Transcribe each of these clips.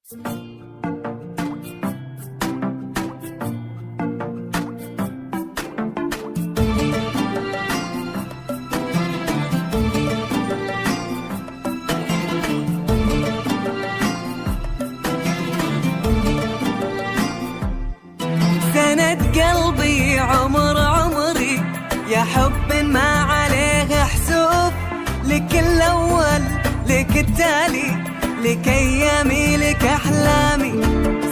سند قلبي عمر عمري يا حب ما عليه حسوب، لك الأول لك التالي لك أيامي لك أحلامي.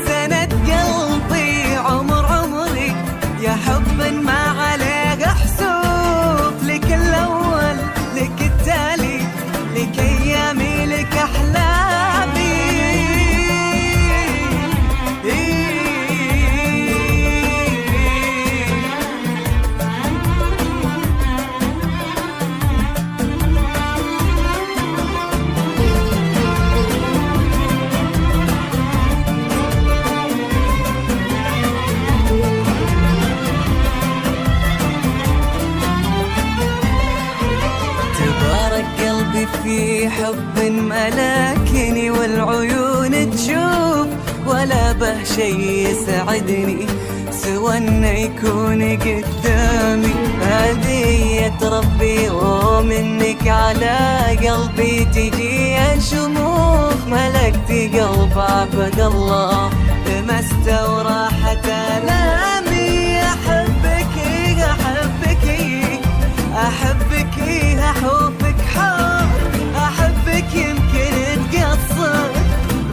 سند قلبي عمر عمري يا حب ما عليه حسوب، لك الأول لك التالي لك أيامي لك أحلامي. في حب ملاكني والعيون تشوف، ولا به شي يسعدني سوى انه يكون قدامي. هدية ربي ومنك على قلبي تجي شموخ، ملكت قلب عبد الله لمست وراحت آلامي. أحبك أحبك أحبك أحبك حب، أحبك يمكن تقصر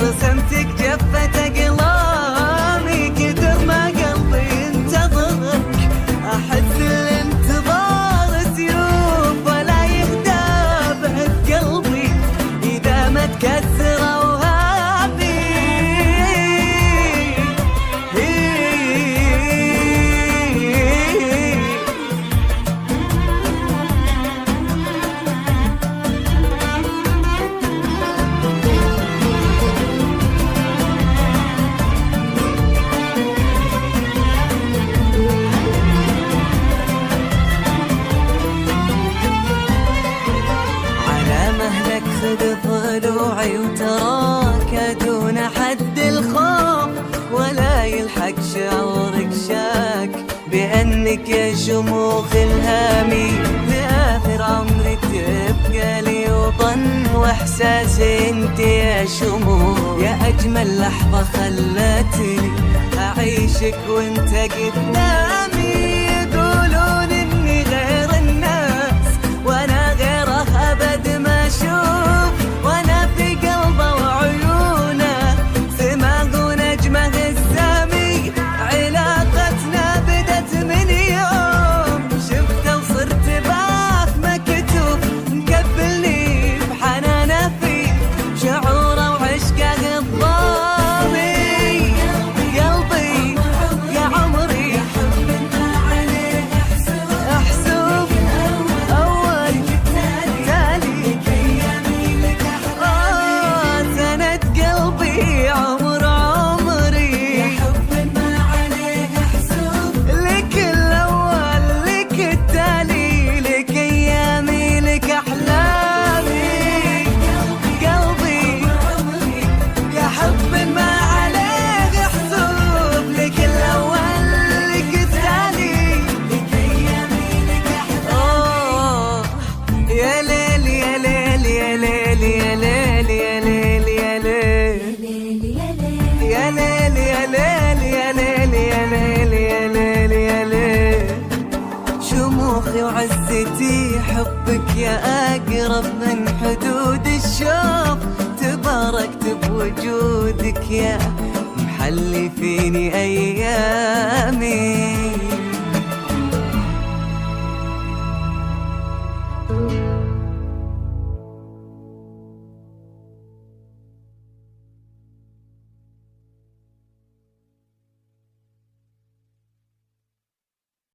رسمتك جفة أقلامي. كثر ما قلبي ينتظرك أحس الانتظار سيوف، ولا يهدى بعد قلبي إذا ما تكسر أوهامي. خذ ضلوعي وتراك دون حد الخوف، ولا يلحق شعورك شاك بأنك يا شموخ الهامي. لآخر عمري تبقى لي وطن وإحساسي انت يا شموخ. يا أجمل لحظة خلتني أعيشك وانت قدامي. يقولون إني غير الناس وأنا غيره أبد ما أشوف، وأنا في قلبه وعيونه سماغ ونجمه السامي. علاقتنا بدت من يوم شفته وصرت باف مكتوب، مكبلني بحنانه في شعوره وعشقه الضامي. قلبي يا عمري أحسوب أول تالي. سند قلبي عمر عمري يا حب ما عليه حسوب، لك الأول لك التالي لك أيامي لك أحلامي. قلبي يا حب ما عليه حسوب، لك الأول لك التالي لك أيامي لك أحلامي. يا ليل يا ليل يا ليل يا ليل يا ليل يا ليل يا ليل يا ليل يا ليل يا ليل يا ليل يا ليل. شموخي وعزتي حبك يا أقرب من حدود الشوق، تباركت بوجودك يا محلي فيني أيامي.